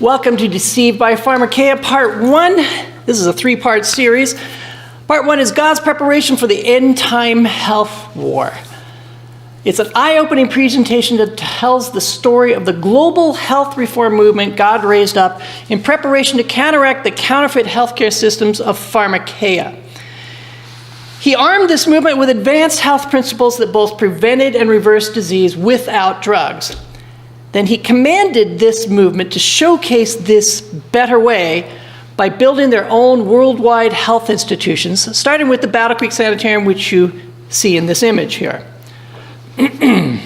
Welcome to Deceived by Pharmakeia, Part 1. This is a three-part series. Part 1 is God's preparation for the end-time health war. It's an eye-opening presentation that tells the story of the global health reform movement God raised up in preparation to counteract the counterfeit healthcare systems of Pharmakeia. He armed this movement with advanced health principles that both prevented and reversed disease without drugs. Then he commanded this movement to showcase this better way by building their own worldwide health institutions, starting with the Battle Creek Sanatorium, which you see in this image here. The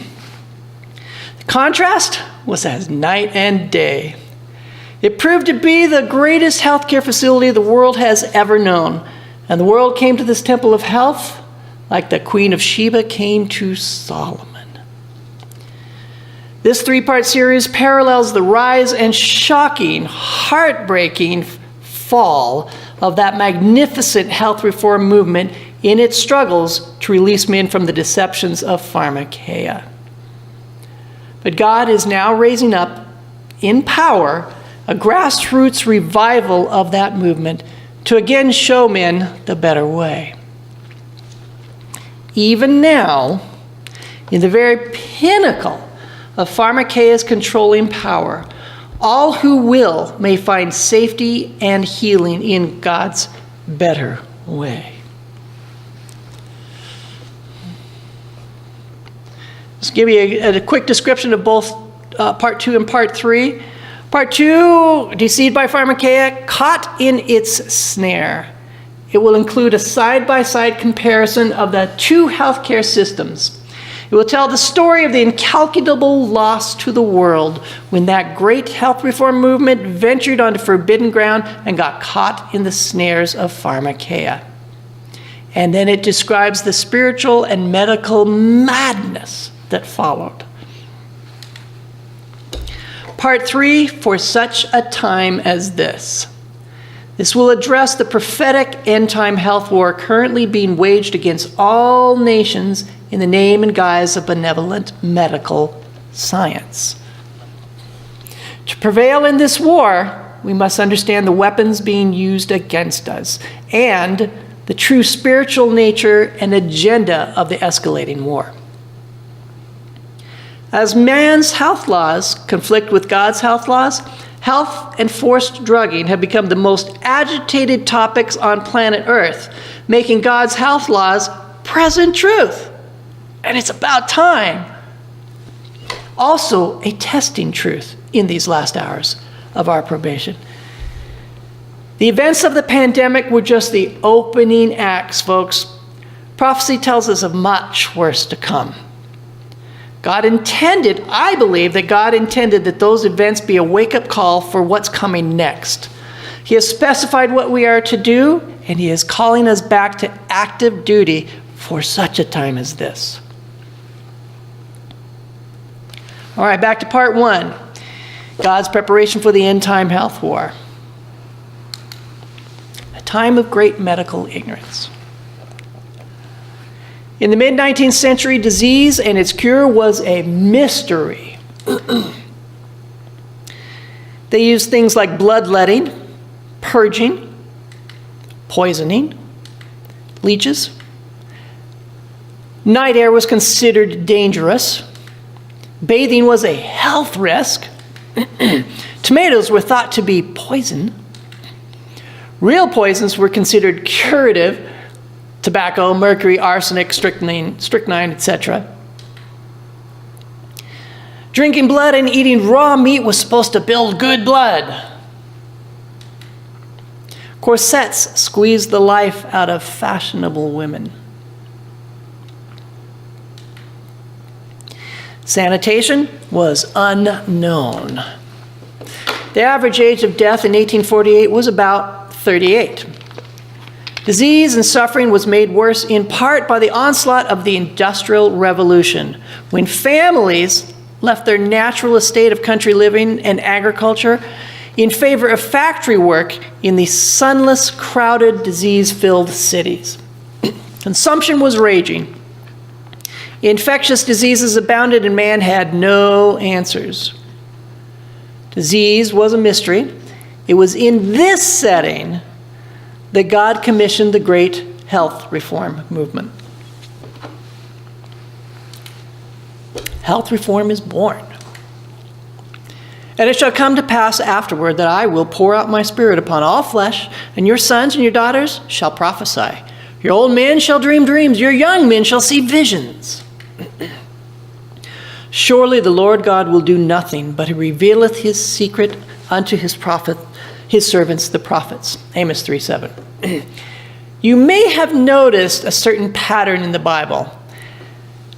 contrast was as night and day. It proved to be the greatest healthcare facility the world has ever known, and the world came to this temple of health like the Queen of Sheba came to Solomon. This three-part series parallels the rise and shocking, heartbreaking fall of that magnificent health reform movement in its struggles to release men from the deceptions of Pharmakeia. But God is now raising up, in power, a grassroots revival of that movement to again show men the better way. Even now, in the very pinnacle of Pharmakeia's controlling power, all who will may find safety and healing in God's better way. Just give you a quick description of both Part 2 and Part 3. Part 2, Deceived by Pharmakeia, caught in its snare. It will include a side-by-side comparison of the two healthcare systems. It will tell the story of the incalculable loss to the world when that great health reform movement ventured onto forbidden ground and got caught in the snares of Pharmakeia. And then it describes the spiritual and medical madness that followed. Part 3, for such a time as this. This will address the prophetic end-time health war currently being waged against all nations in the name and guise of benevolent medical science. To prevail in this war, we must understand the weapons being used against us and the true spiritual nature and agenda of the escalating war. As man's health laws conflict with God's health laws, health and forced drugging have become the most agitated topics on planet Earth, making God's health laws present truth. And it's about time. Also, a testing truth in these last hours of our probation. The events of the pandemic were just the opening acts, folks. Prophecy tells us of much worse to come. God intended, I believe that God intended that those events be a wake-up call for what's coming next. He has specified what we are to do, and he is calling us back to active duty for such a time as this. All right, back to Part 1. God's preparation for the end-time health war. A time of great medical ignorance. In the mid-19th century, disease and its cure was a mystery. They used things like bloodletting, purging, poisoning, leeches. Night air was considered dangerous. Bathing was a health risk. Tomatoes were thought to be poison. Real poisons were considered curative. Tobacco, mercury, arsenic, strychnine, etc. Drinking blood and eating raw meat was supposed to build good blood. Corsets squeezed the life out of fashionable women. Sanitation was unknown. The average age of death in 1848 was about 38. Disease and suffering was made worse in part by the onslaught of the Industrial Revolution, when families left their natural estate of country living and agriculture in favor of factory work in the sunless, crowded, disease-filled cities. Consumption was raging. Infectious diseases abounded and man had no answers. Disease was a mystery. It was in this setting that God commissioned the great health reform movement. Health reform is born. And it shall come to pass afterward that I will pour out my Spirit upon all flesh, and your sons and your daughters shall prophesy. Your old men shall dream dreams, your young men shall see visions. Surely the Lord God will do nothing, but he revealeth his secret unto his servants the prophets. Amos 3:7. You may have noticed a certain pattern in the Bible.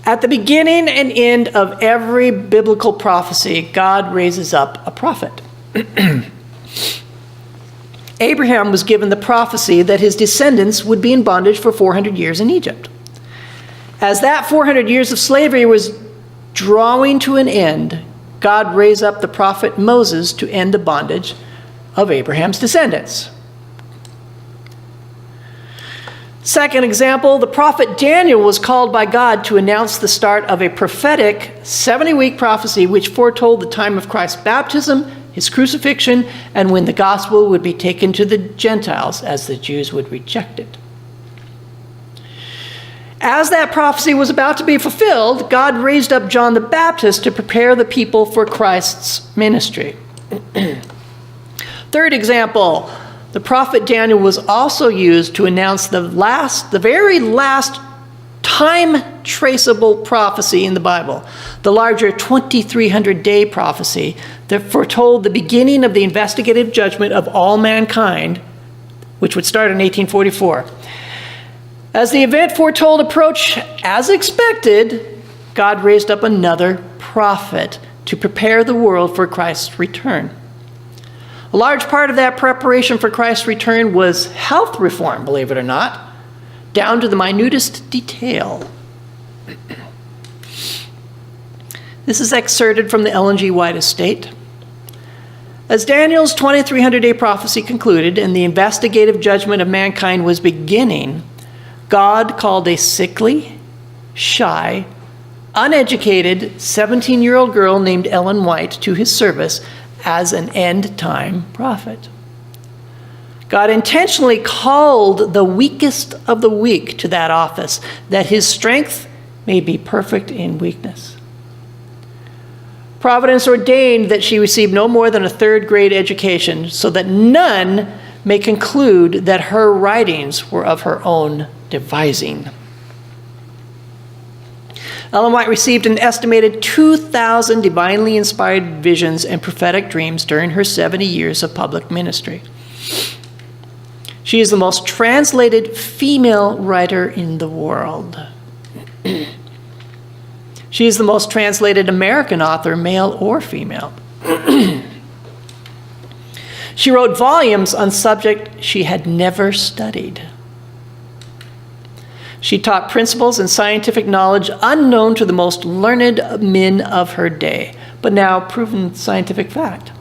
At the beginning and end of every biblical prophecy, God raises up a prophet. Abraham was given the prophecy that his descendants would be in bondage for 400 years in Egypt. As that 400 years of slavery was drawing to an end, God raised up the prophet Moses to end the bondage of Abraham's descendants. Second example, the prophet Daniel was called by God to announce the start of a prophetic 70-week prophecy which foretold the time of Christ's baptism, his crucifixion, and when the gospel would be taken to the Gentiles as the Jews would reject it. As that prophecy was about to be fulfilled, God raised up John the Baptist to prepare the people for Christ's ministry. Third example, the prophet Daniel was also used to announce the very last time traceable prophecy in the Bible, the larger 2300-day prophecy that foretold the beginning of the investigative judgment of all mankind, which would start in 1844. As the event foretold approached as expected, God raised up another prophet to prepare the world for Christ's return. A large part of that preparation for Christ's return was health reform, believe it or not, down to the minutest detail. This is excerpted from the Ellen G. White Estate. As Daniel's 2300-day prophecy concluded and the investigative judgment of mankind was beginning, God called a sickly, shy, uneducated 17-year-old girl named Ellen White to his service as an end-time prophet. God intentionally called the weakest of the weak to that office, that his strength may be perfect in weakness. Providence ordained that she receive no more than a third-grade education, so that none may conclude that her writings were of her own devising. Ellen White received an estimated 2,000 divinely inspired visions and prophetic dreams during her 70 years of public ministry. She is the most translated female writer in the world. She is the most translated American author, male or female. She wrote volumes on subjects she had never studied. She taught principles and scientific knowledge unknown to the most learned men of her day, but now proven scientific fact.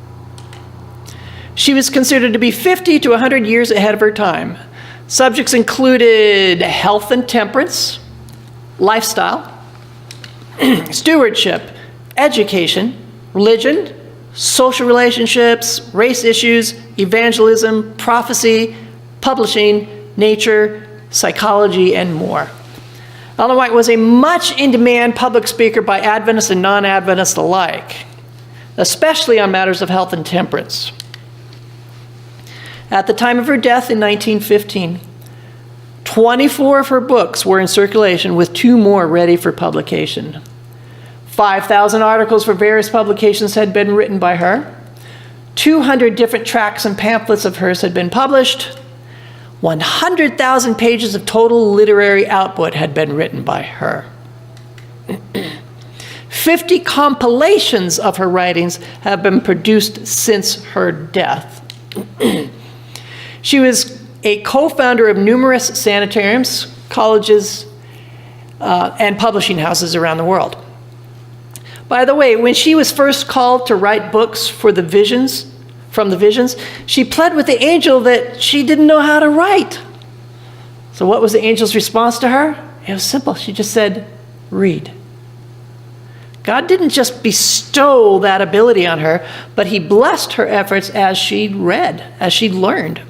She was considered to be 50 to 100 years ahead of her time. Subjects included health and temperance, lifestyle, stewardship, education, religion, social relationships, race issues, evangelism, prophecy, publishing, nature, psychology, and more. Ellen White was a much in-demand public speaker by Adventists and non-Adventists alike, especially on matters of health and temperance. At the time of her death in 1915, 24 of her books were in circulation, with 2 more ready for publication. 5,000 articles for various publications had been written by her. 200 different tracts and pamphlets of hers had been published. 100,000 pages of total literary output had been written by her. 50 compilations of her writings have been produced since her death. She was a co-founder of numerous sanitariums, colleges, and publishing houses around the world. By the way, when she was first called to write books from the visions, she pled with the angel that she didn't know how to write. So what was the angel's response to her? It was simple. She just said, read. God didn't just bestow that ability on her, but he blessed her efforts as she read, as she learned.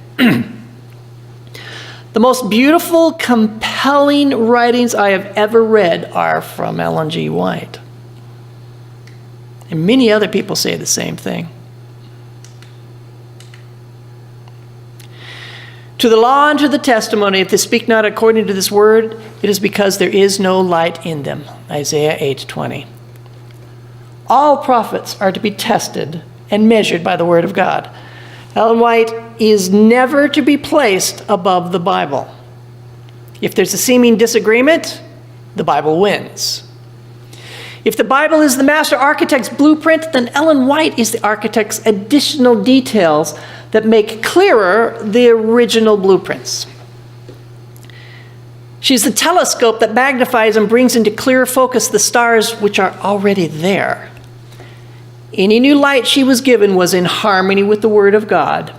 The most beautiful, compelling writings I have ever read are from Ellen G. White. And many other people say the same thing. To the law and to the testimony, if they speak not according to this word, it is because there is no light in them. Isaiah 8:20. All prophets are to be tested and measured by the word of God. Ellen White is never to be placed above the Bible. If there's a seeming disagreement, the Bible wins. If the Bible is the master architect's blueprint, then Ellen White is the architect's additional details that make clearer the original blueprints. She's the telescope that magnifies and brings into clearer focus the stars which are already there. Any new light she was given was in harmony with the Word of God.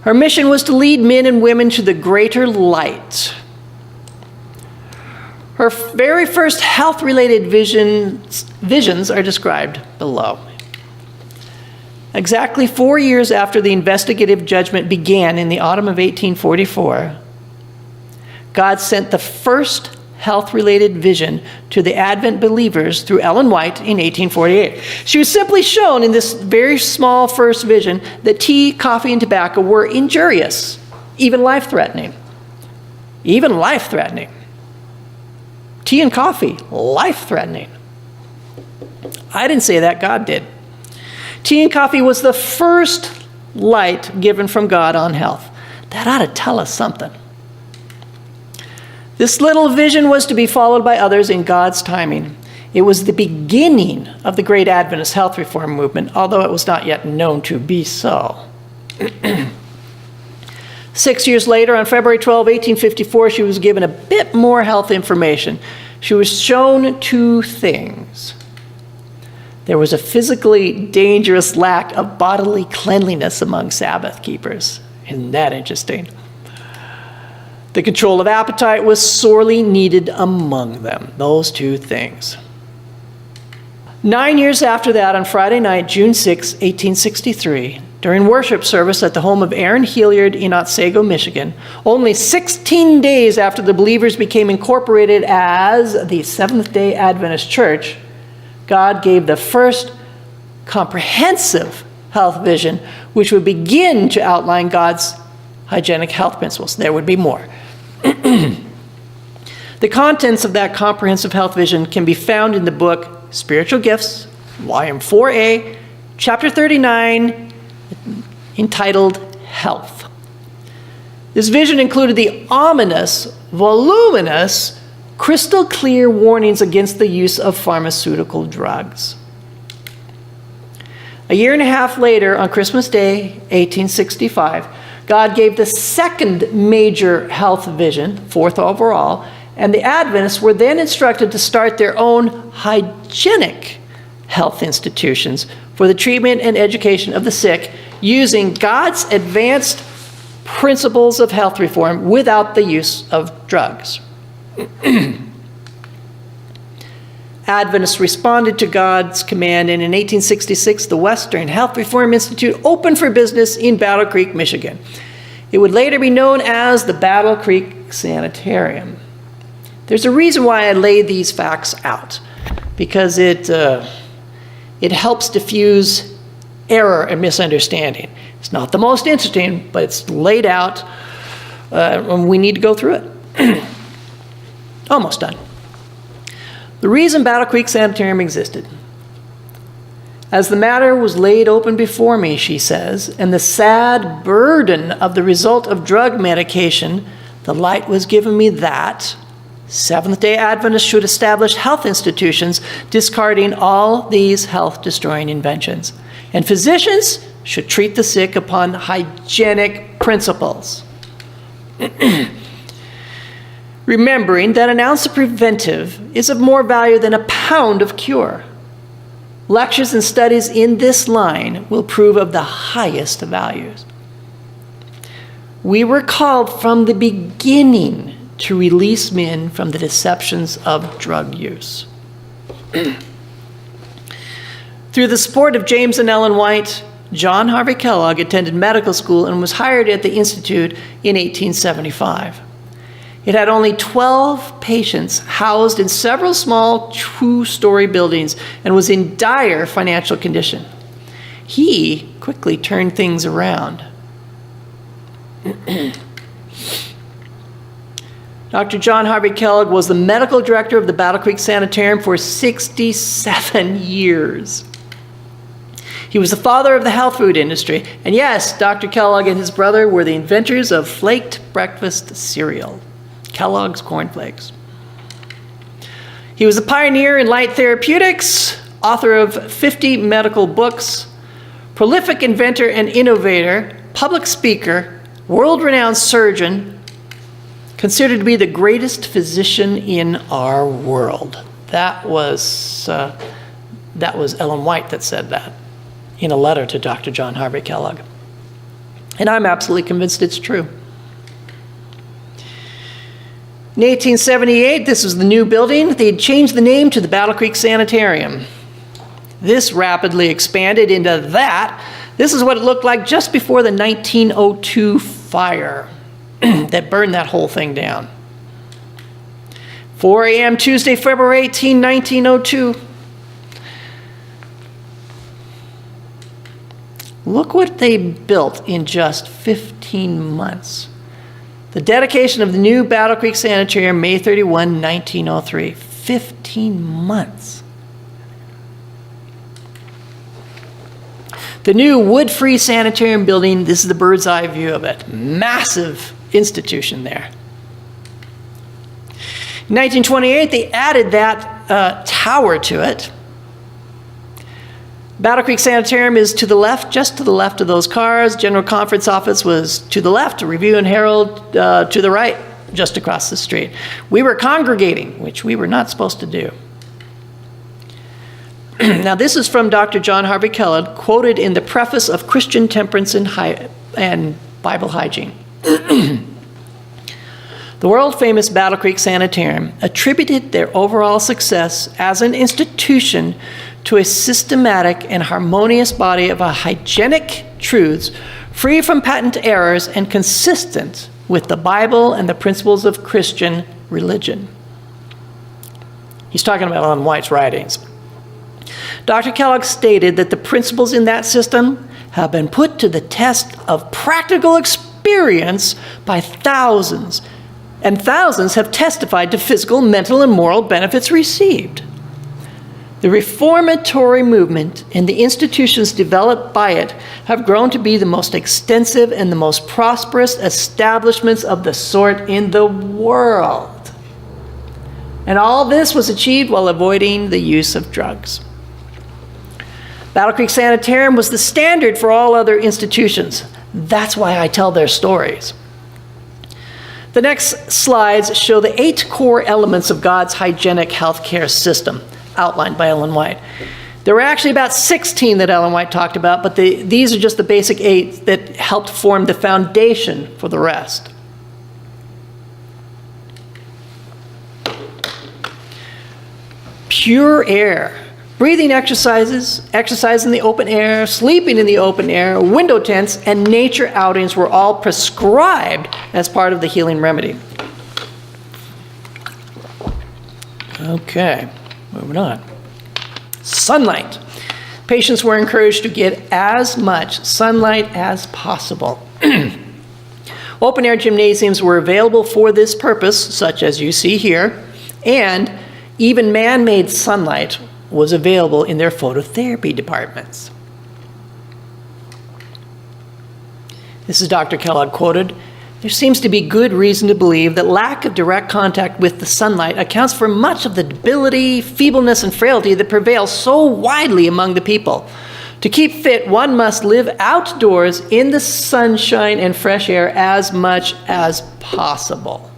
Her mission was to lead men and women to the greater light. Her very first health-related visions are described below. Exactly 4 years after the investigative judgment began in the autumn of 1844, God sent the first health-related vision to the Advent believers through Ellen White in 1848. She was simply shown in this very small first vision that tea, coffee, and tobacco were injurious, even life-threatening. Even life-threatening. Tea and coffee, life-threatening. I didn't say that, God did. Tea and coffee was the first light given from God on health. That ought to tell us something. This little vision was to be followed by others in God's timing. It was the beginning of the great Adventist health reform movement, although it was not yet known to be so. 6 years later, on February 12, 1854, she was given a bit more health information. She was shown two things. There was a physically dangerous lack of bodily cleanliness among Sabbath keepers. Isn't that interesting? The control of appetite was sorely needed among them. Those two things. 9 years after that, on Friday night, June 6, 1863, during worship service at the home of Aaron Hilliard in Otsego, Michigan, only 16 days after the believers became incorporated as the Seventh-day Adventist Church, God gave the first comprehensive health vision, which would begin to outline God's hygienic health principles. There would be more. The contents of that comprehensive health vision can be found in the book Spiritual Gifts, Volume 4A, Chapter 39, entitled Health. This vision included the ominous, voluminous, crystal clear warnings against the use of pharmaceutical drugs. A year and a half later, on Christmas Day, 1865, God gave the second major health vision, fourth overall, and the Adventists were then instructed to start their own hygienic health institutions for the treatment and education of the sick using God's advanced principles of health reform without the use of drugs. Adventists responded to God's command, and in 1866, the Western Health Reform Institute opened for business in Battle Creek, Michigan. It would later be known as the Battle Creek Sanitarium. There's a reason why I lay these facts out, because it helps diffuse error and misunderstanding. It's not the most interesting, but it's laid out, and we need to go through it. Almost done. The reason Battle Creek Sanitarium existed. As the matter was laid open before me, she says, and the sad burden of the result of drug medication, the light was given me that Seventh-day Adventists should establish health institutions discarding all these health-destroying inventions. And physicians should treat the sick upon hygienic principles. Remembering that an ounce of preventive is of more value than a pound of cure. Lectures and studies in this line will prove of the highest values. We were called from the beginning to release men from the deceptions of drug use. Through the support of James and Ellen White, John Harvey Kellogg attended medical school and was hired at the Institute in 1875. It had only 12 patients housed in several small two-story buildings and was in dire financial condition. He quickly turned things around. Dr. John Harvey Kellogg was the medical director of the Battle Creek Sanitarium for 67 years. He was the father of the health food industry. And yes, Dr. Kellogg and his brother were the inventors of flaked breakfast cereal, Kellogg's Corn Flakes. He was a pioneer in light therapeutics, author of 50 medical books, prolific inventor and innovator, public speaker, world-renowned surgeon, considered to be the greatest physician in our world. That was Ellen White that said that in a letter to Dr. John Harvey Kellogg. And I'm absolutely convinced it's true. In 1878, this was the new building. They had changed the name to the Battle Creek Sanitarium. This rapidly expanded into that. This is what it looked like just before the 1902 fire that burned that whole thing down. 4 a.m. Tuesday, February 18, 1902. Look what they built in just 15 months. The dedication of the new Battle Creek Sanitarium, May 31, 1903. 15 months. The new wood-free sanitarium building, this is the bird's eye view of it. Massive institution there. In 1928, they added that tower to it. Battle Creek Sanitarium is to the left, just to the left of those cars. General Conference Office was to the left, Review and Herald to the right, just across the street. We were congregating, which we were not supposed to do. Now, this is from Dr. John Harvey Kellogg, quoted in the preface of Christian Temperance and Bible Hygiene. The world-famous Battle Creek Sanitarium attributed their overall success as an institution to a systematic and harmonious body of hygienic truths, free from patent errors and consistent with the Bible and the principles of Christian religion. He's talking about Ellen White's writings. Dr. Kellogg stated that the principles in that system have been put to the test of practical experience by thousands, and thousands have testified to physical, mental, and moral benefits received. The reformatory movement and the institutions developed by it have grown to be the most extensive and the most prosperous establishments of the sort in the world. And all this was achieved while avoiding the use of drugs. Battle Creek Sanitarium was the standard for all other institutions. That's why I tell their stories. The next slides show the 8 core elements of God's hygienic healthcare system, outlined by Ellen White. There were actually about 16 that Ellen White talked about, but these are just the basic 8 that helped form the foundation for the rest. Pure air. Breathing exercises, exercise in the open air, sleeping in the open air, window tents, and nature outings were all prescribed as part of the healing remedy. Okay, moving on. Sunlight. Patients were encouraged to get as much sunlight as possible. Open air gymnasiums were available for this purpose, such as you see here, and even man-made sunlight was available in their phototherapy departments. This is Dr. Kellogg quoted. There seems to be good reason to believe that lack of direct contact with the sunlight accounts for much of the debility, feebleness, and frailty that prevail so widely among the people. To keep fit, one must live outdoors in the sunshine and fresh air as much as possible.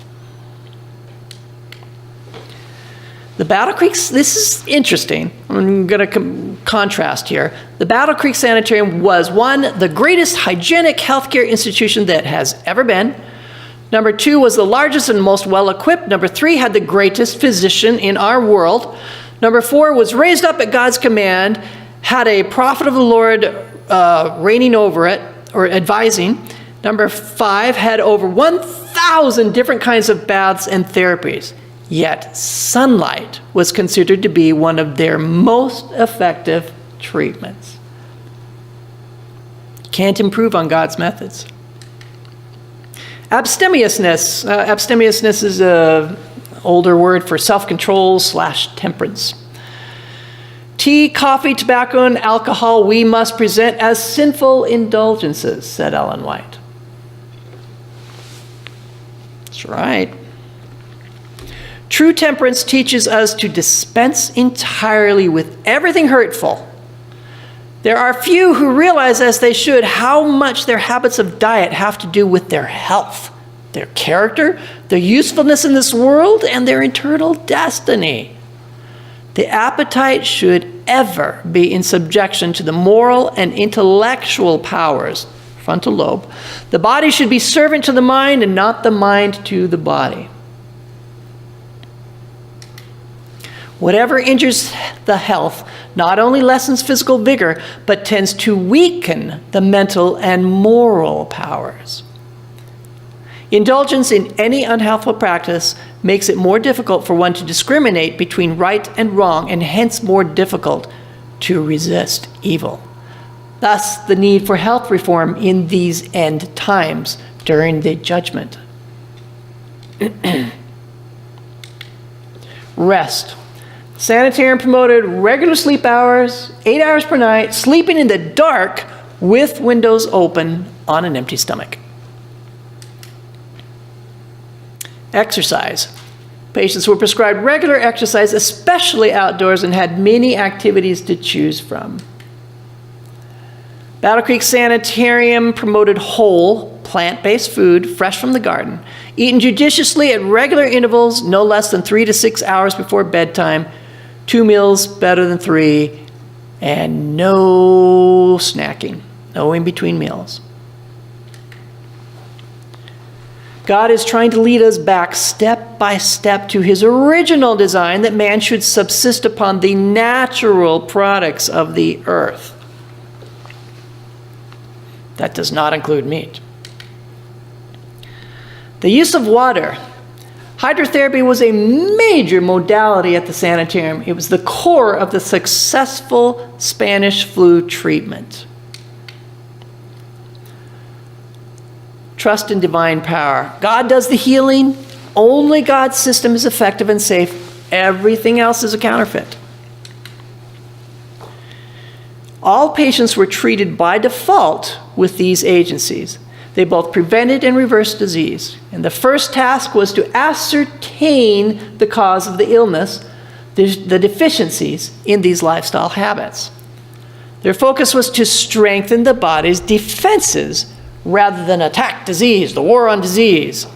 The Battle Creek, this is interesting. I'm going to contrast here. The Battle Creek Sanitarium was, 1, the greatest hygienic healthcare institution that has ever been. Number 2, was the largest and most well-equipped. Number 3, had the greatest physician in our world. Number 4 was raised up at God's command, had a prophet of the Lord reigning over it, or advising. Number 5 had over 1,000 different kinds of baths and therapies. Yet sunlight was considered to be one of their most effective treatments. Can't improve on God's methods. Abstemiousness. Abstemiousness is an older word for self-control / temperance. Tea, coffee, tobacco, and alcohol we must present as sinful indulgences, said Ellen White. That's right. True temperance teaches us to dispense entirely with everything hurtful. There are few who realize, as they should, how much their habits of diet have to do with their health, their character, their usefulness in this world, and their eternal destiny. The appetite should ever be in subjection to the moral and intellectual powers, frontal lobe. The body should be servant to the mind and not the mind to the body. Whatever injures the health not only lessens physical vigor, but tends to weaken the mental and moral powers. Indulgence in any unhealthful practice makes it more difficult for one to discriminate between right and wrong, and hence more difficult to resist evil. Thus, the need for health reform in these end times during the judgment. Rest. Sanitarium promoted regular sleep hours, 8 hours per night, sleeping in the dark with windows open on an empty stomach. Exercise. Patients were prescribed regular exercise, especially outdoors, and had many activities to choose from. Battle Creek Sanitarium promoted whole, plant-based food, fresh from the garden, eaten judiciously at regular intervals, no less than 3 to 6 hours before bedtime, 2 meals better than 3, and no snacking, no in-between meals. God is trying to lead us back step by step to his original design that man should subsist upon the natural products of the earth. That does not include meat. The use of water. Hydrotherapy was a major modality at the sanitarium. It was the core of the successful Spanish flu treatment. Trust in divine power. God does the healing. Only God's system is effective and safe. Everything else is a counterfeit. All patients were treated by default with these agencies. They both prevented and reversed disease. And the first task was to ascertain the cause of the illness, the deficiencies in these lifestyle habits. Their focus was to strengthen the body's defenses rather than attack disease, the war on disease.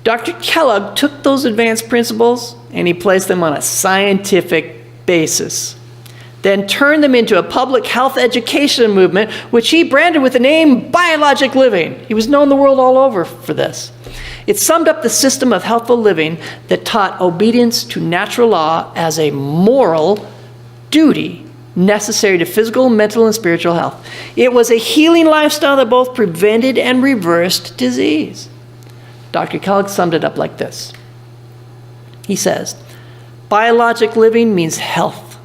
Dr. Kellogg took those advanced principles and he placed them on a scientific basis, then turned them into a public health education movement, which he branded with the name Biologic Living. He was known the world all over for this. It summed up the system of healthful living that taught obedience to natural law as a moral duty necessary to physical, mental, and spiritual health. It was a healing lifestyle that both prevented and reversed disease. Dr. Kellogg summed it up like this. He says, biologic living means health,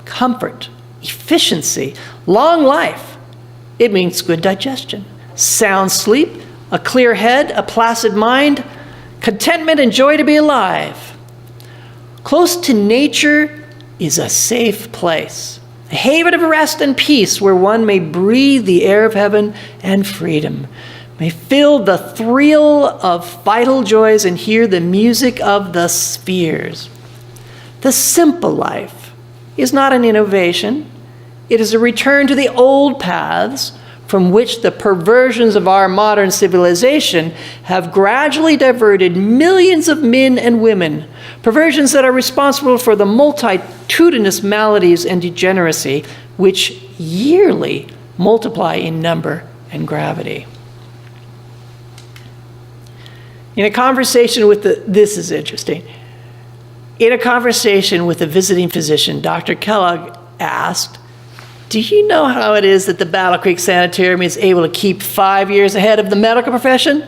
comfort, efficiency, long life. It means good digestion, sound sleep, a clear head, a placid mind, contentment and joy to be alive. Close to nature is a safe place, a haven of rest and peace where one may breathe the air of heaven and freedom, may feel the thrill of vital joys and hear the music of the spheres. The simple life is not an innovation. It is a return to the old paths from which the perversions of our modern civilization have gradually diverted millions of men and women, perversions that are responsible for the multitudinous maladies and degeneracy which yearly multiply in number and gravity. In a conversation with this is interesting. In a conversation with a visiting physician, Dr. Kellogg asked, "Do you know how it is that the Battle Creek Sanitarium is able to keep 5 years ahead of the medical profession?"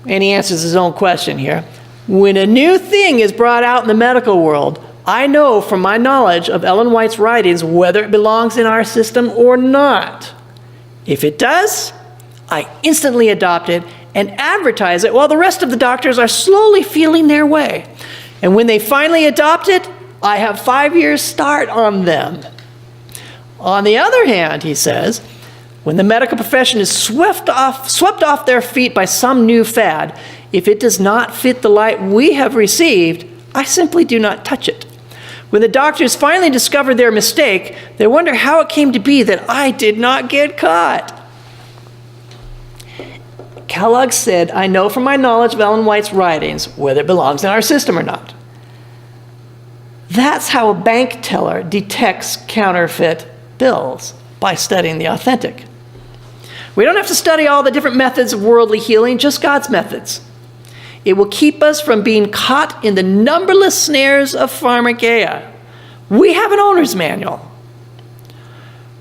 And he answers his own question here. "When a new thing is brought out in the medical world, I know from my knowledge of Ellen White's writings whether it belongs in our system or not. If it does, I instantly adopt it and advertise it while the rest of the doctors are slowly feeling their way. And when they finally adopt it, I have 5 years start on them. On the other hand," he says, "when the medical profession is swept off their feet by some new fad, if it does not fit the light we have received, I simply do not touch it. When the doctors finally discover their mistake, they wonder how it came to be that I did not get caught." Kellogg said, "I know from my knowledge of Ellen White's writings whether it belongs in our system or not." That's how a bank teller detects counterfeit bills, by studying the authentic. We don't have to study all the different methods of worldly healing, just God's methods. It will keep us from being caught in the numberless snares of pharmakeia. We have an owner's manual.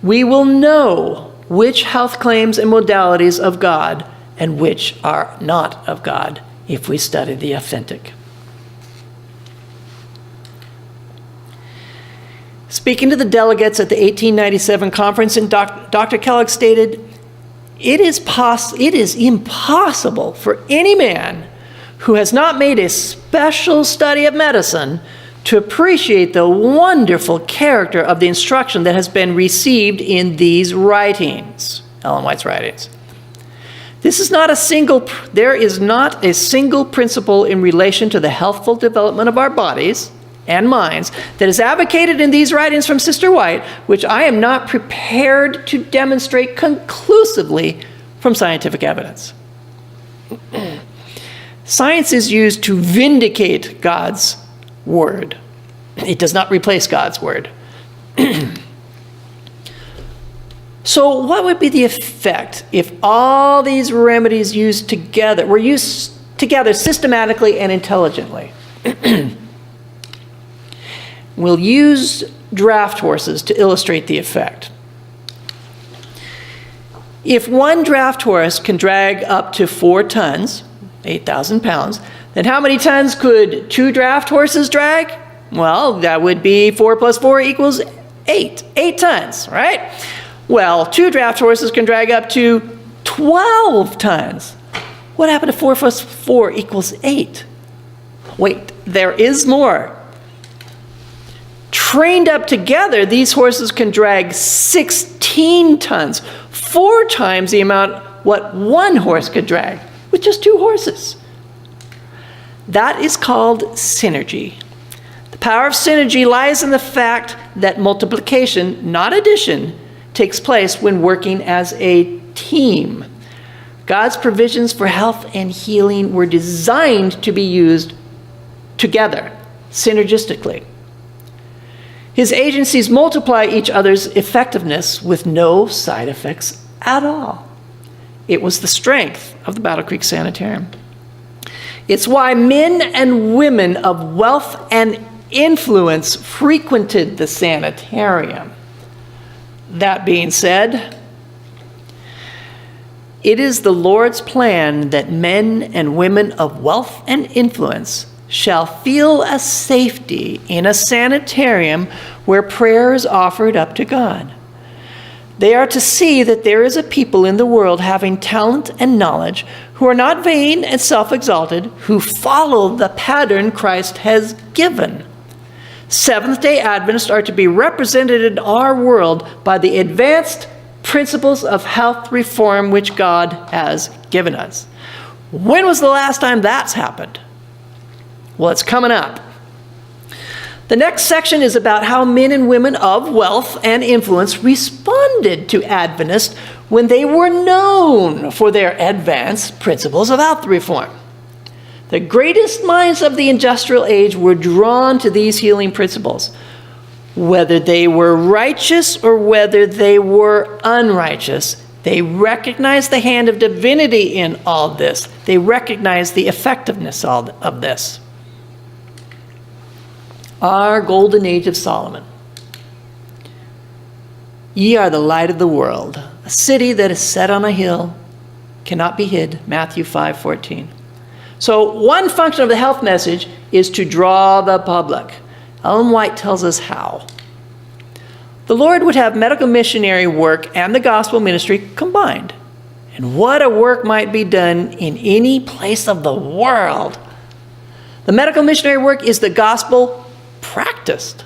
We will know which health claims and modalities of God and which are not of God if we study the authentic. Speaking to the delegates at the 1897 conference, Dr. Kellogg stated, it is impossible for any man who has not made a special study of medicine to appreciate the wonderful character of the instruction that has been received in these writings, Ellen White's writings. There is not a single principle in relation to the healthful development of our bodies and minds that is advocated in these writings from Sister White, which I am not prepared to demonstrate conclusively from scientific evidence. Science is used to vindicate God's word. It does not replace God's word. So what would be the effect if all these remedies were used together systematically and intelligently? We'll use draft horses to illustrate the effect. If one draft horse can drag up to 4 tons, 8,000 pounds, then how many tons could 2 draft horses drag? Well, that would be 4 plus 4 equals 8. 8 tons, right? Well, 2 draft horses can drag up to 12 tons. What happened to 4 plus 4 equals 8? Wait, there is more. Trained up together, these horses can drag 16 tons, 4 times the amount what one horse could drag with just 2 horses. That is called synergy. The power of synergy lies in the fact that multiplication, not addition, takes place when working as a team. God's provisions for health and healing were designed to be used together, synergistically. His agencies multiply each other's effectiveness with no side effects at all. It was the strength of the Battle Creek Sanitarium. It's why men and women of wealth and influence frequented the sanitarium. That being said, it is the Lord's plan that men and women of wealth and influence shall feel a safety in a sanitarium where prayer is offered up to God. They are to see that there is a people in the world having talent and knowledge who are not vain and self-exalted, who follow the pattern Christ has given. Seventh-day Adventists are to be represented in our world by the advanced principles of health reform which God has given us. When was the last time that's happened? Well, it's coming up. The next section is about how men and women of wealth and influence responded to Adventists when they were known for their advanced principles of health reform. The greatest minds of the industrial age were drawn to these healing principles, whether they were righteous or whether they were unrighteous. They recognized the hand of divinity in all this. They recognized the effectiveness of this. Our golden age of Solomon. Ye are the light of the world. A city that is set on a hill cannot be hid. Matthew 5:14. So one function of the health message is to draw the public. Ellen White tells us how. The Lord would have medical missionary work and the gospel ministry combined. And what a work might be done in any place of the world. The medical missionary work is the gospel practiced.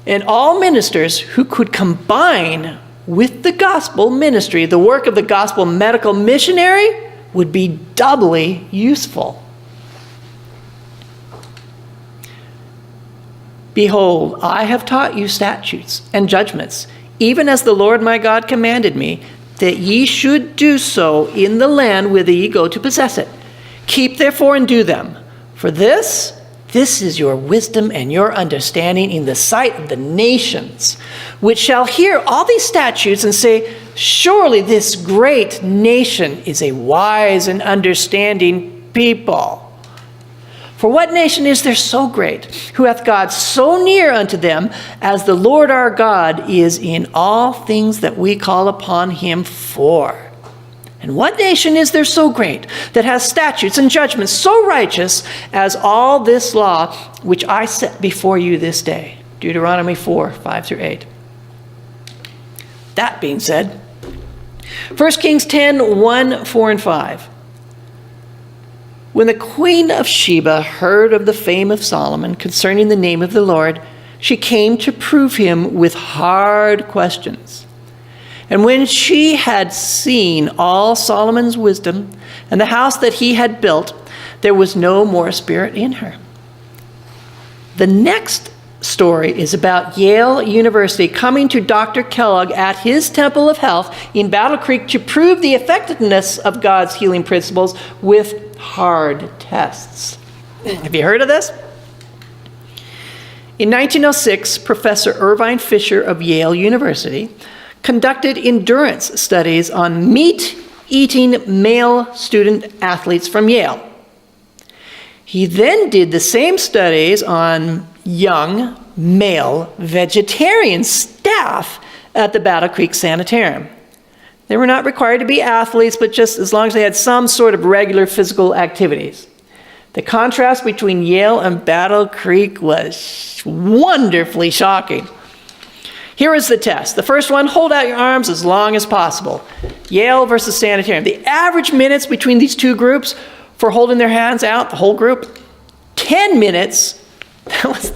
And all ministers who could combine with the gospel ministry the work of the gospel medical missionary would be doubly useful. Behold, I have taught you statutes and judgments, even as the Lord my God commanded me, that ye should do so in the land whither ye go to possess it. Keep therefore and do them. For this is your wisdom and your understanding in the sight of the nations, which shall hear all these statutes and say, surely this great nation is a wise and understanding people. For what nation is there so great, who hath God so near unto them, as the Lord our God is in all things that we call upon him for? And what nation is there so great, that has statutes and judgments so righteous as all this law which I set before you this day? Deuteronomy 4:5-8. That being said, 1 Kings 10:1-4-5. When the queen of Sheba heard of the fame of Solomon concerning the name of the Lord, she came to prove him with hard questions. And when she had seen all Solomon's wisdom and the house that he had built, there was no more spirit in her. The next story is about Yale University coming to Dr. Kellogg at his Temple of Health in Battle Creek to prove the effectiveness of God's healing principles with hard tests. Have you heard of this? In 1906, Professor Irvine Fisher of Yale University conducted endurance studies on meat-eating male student athletes from Yale. He then did the same studies on young male vegetarian staff at the Battle Creek Sanitarium. They were not required to be athletes, but just as long as they had some sort of regular physical activities. The contrast between Yale and Battle Creek was wonderfully shocking. Here is the test. The first one, hold out your arms as long as possible. Yale versus Sanitarium. The average minutes between these two groups for holding their hands out, the whole group, 10 minutes. That was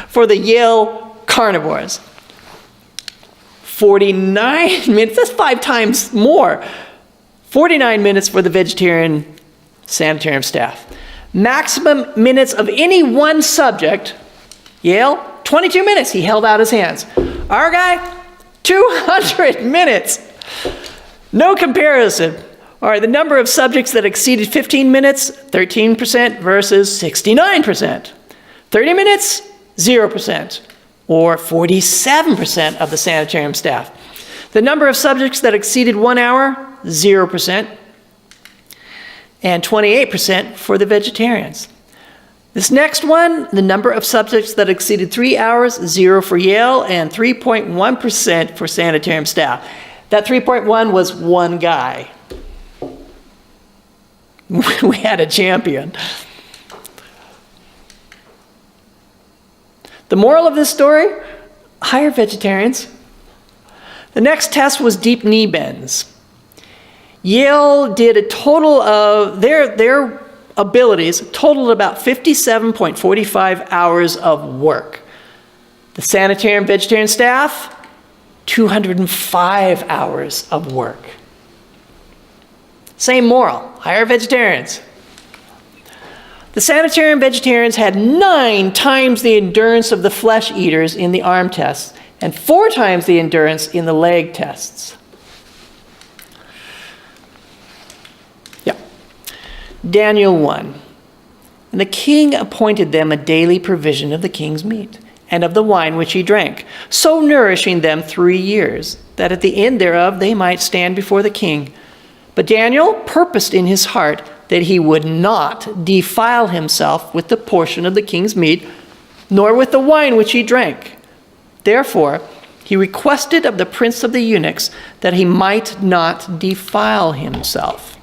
for the Yale carnivores. 49 minutes, that's 5 times more. 49 minutes for the vegetarian sanitarium staff. Maximum minutes of any one subject, Yale, 22 minutes. He held out his hands. Our guy, 200 minutes. No comparison. All right, the number of subjects that exceeded 15 minutes, 13% versus 69%. 30 minutes, 0%, or 47% of the sanitarium staff. The number of subjects that exceeded 1 hour, 0%, and 28% for the vegetarians. This next one, the number of subjects that exceeded 3 hours, 0 for Yale, and 3.1% for sanitarium staff. That 3.1 was one guy. We had a champion. The moral of this story, hire vegetarians. The next test was deep knee bends. Yale did a total of, their abilities totaled about 57.45 hours of work. The sanitarium vegetarian staff, 205 hours of work. Same moral, hire vegetarians. The sanitarium vegetarians had 9 times the endurance of the flesh eaters in the arm tests and 4 times the endurance in the leg tests. Yeah. Daniel 1. And the king appointed them a daily provision of the king's meat and of the wine which he drank, so nourishing them 3 years, that at the end thereof they might stand before the king. But Daniel purposed in his heart that he would not defile himself with the portion of the king's meat, nor with the wine which he drank. Therefore, he requested of the prince of the eunuchs that he might not defile himself.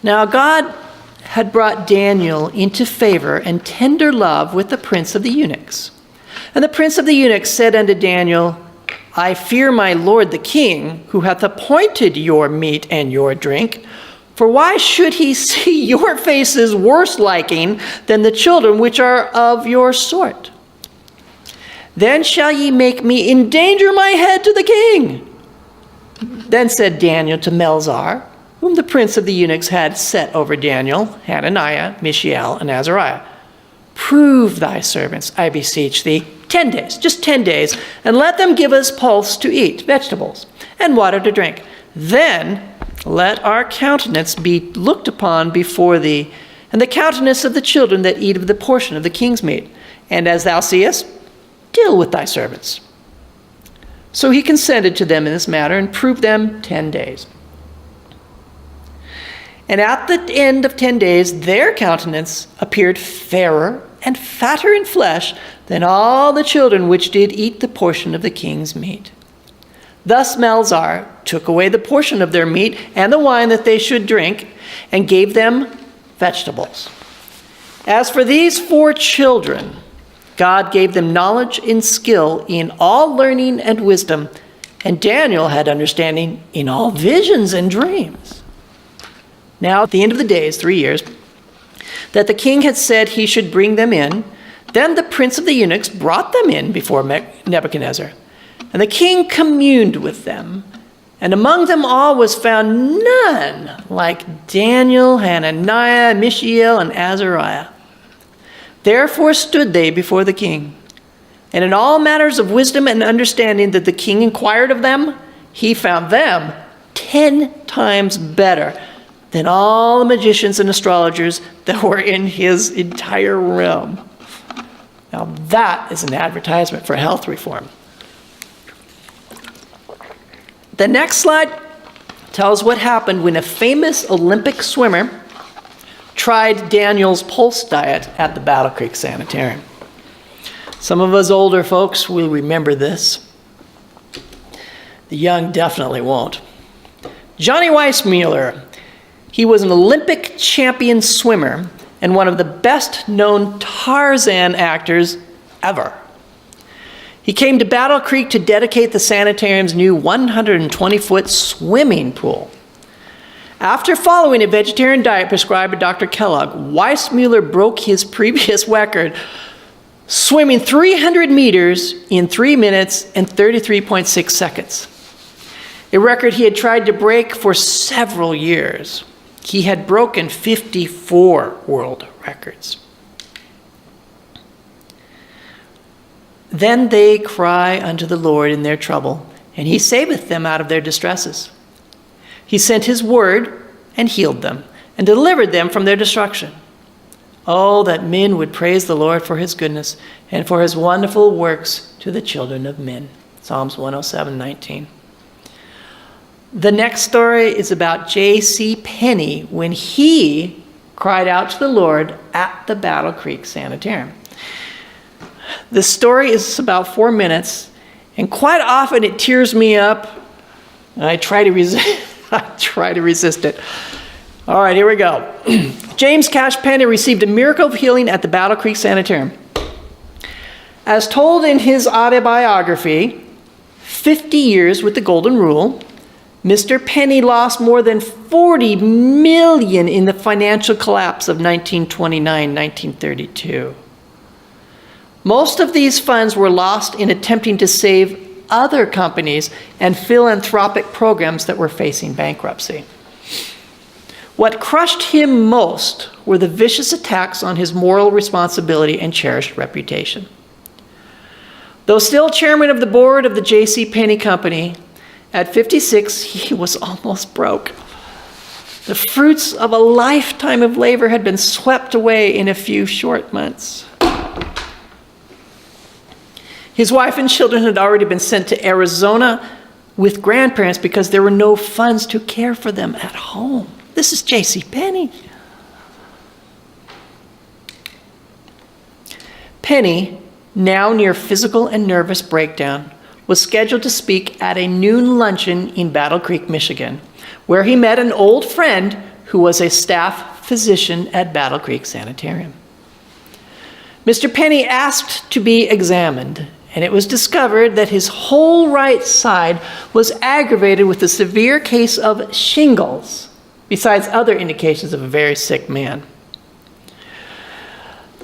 Now God had brought Daniel into favor and tender love with the prince of the eunuchs. And the prince of the eunuchs said unto Daniel, I fear my lord the king, who hath appointed your meat and your drink. For why should he see your faces worse liking than the children which are of your sort? Then shall ye make me endanger my head to the king. Then said Daniel to Melzar, whom the prince of the eunuchs had set over Daniel, Hananiah, Mishael, and Azariah, prove thy servants, I beseech thee, 10 days, just 10 days, and let them give us pulse to eat, vegetables, and water to drink. Then let our countenance be looked upon before thee, and the countenance of the children that eat of the portion of the king's meat. And as thou seest, deal with thy servants. So he consented to them in this matter, and proved them 10 days. And at the end of 10 days, their countenance appeared fairer and fatter in flesh than all the children which did eat the portion of the king's meat. Thus Melzar took away the portion of their meat and the wine that they should drink, and gave them vegetables. As for these 4 children, God gave them knowledge and skill in all learning and wisdom, and Daniel had understanding in all visions and dreams. Now at the end of the days, 3 years, that the king had said he should bring them in, then the prince of the eunuchs brought them in before Nebuchadnezzar. And the king communed with them, and among them all was found none like Daniel, Hananiah, Mishael, and Azariah. Therefore stood they before the king. And in all matters of wisdom and understanding that the king inquired of them, he found them 10 times better than all the magicians and astrologers that were in his entire realm. Now that is an advertisement for health reform. The next slide tells what happened when a famous Olympic swimmer tried Daniel's pulse diet at the Battle Creek Sanitarium. Some of us older folks will remember this. The young definitely won't. Johnny Weissmuller, he was an Olympic champion swimmer and one of the best known Tarzan actors ever. He came to Battle Creek to dedicate the sanitarium's new 120-foot swimming pool. After following a vegetarian diet prescribed by Dr. Kellogg, Weissmuller broke his previous record, swimming 300 meters in 3 minutes and 33.6 seconds. A record he had tried to break for several years. He had broken 54 world records. Then they cry unto the Lord in their trouble, and he saveth them out of their distresses. He sent his word and healed them, and delivered them from their destruction. Oh, that men would praise the Lord for his goodness, and for his wonderful works to the children of men. Psalms 107:19. The next story is about J.C. Penney when he cried out to the Lord at the Battle Creek Sanitarium. The story is about 4 minutes, and quite often it tears me up, and I try to resist it. All right, here we go. James Cash Penney received a miracle of healing at the Battle Creek Sanitarium. As told in his autobiography, 50 Years with the Golden Rule, Mr. Penney lost more than $40 million in the financial collapse of 1929-1932. Most of these funds were lost in attempting to save other companies and philanthropic programs that were facing bankruptcy. What crushed him most were the vicious attacks on his moral responsibility and cherished reputation. Though still chairman of the board of the J.C. Penney Company, at 56, he was almost broke. The fruits of a lifetime of labor had been swept away in a few short months. His wife and children had already been sent to Arizona with grandparents because there were no funds to care for them at home. This is J.C. Penney. Penney, now near physical and nervous breakdown, was scheduled to speak at a noon luncheon in Battle Creek, Michigan, where he met an old friend who was a staff physician at Battle Creek Sanitarium. Mr. Penney asked to be examined, and it was discovered that his whole right side was aggravated with a severe case of shingles, besides other indications of a very sick man.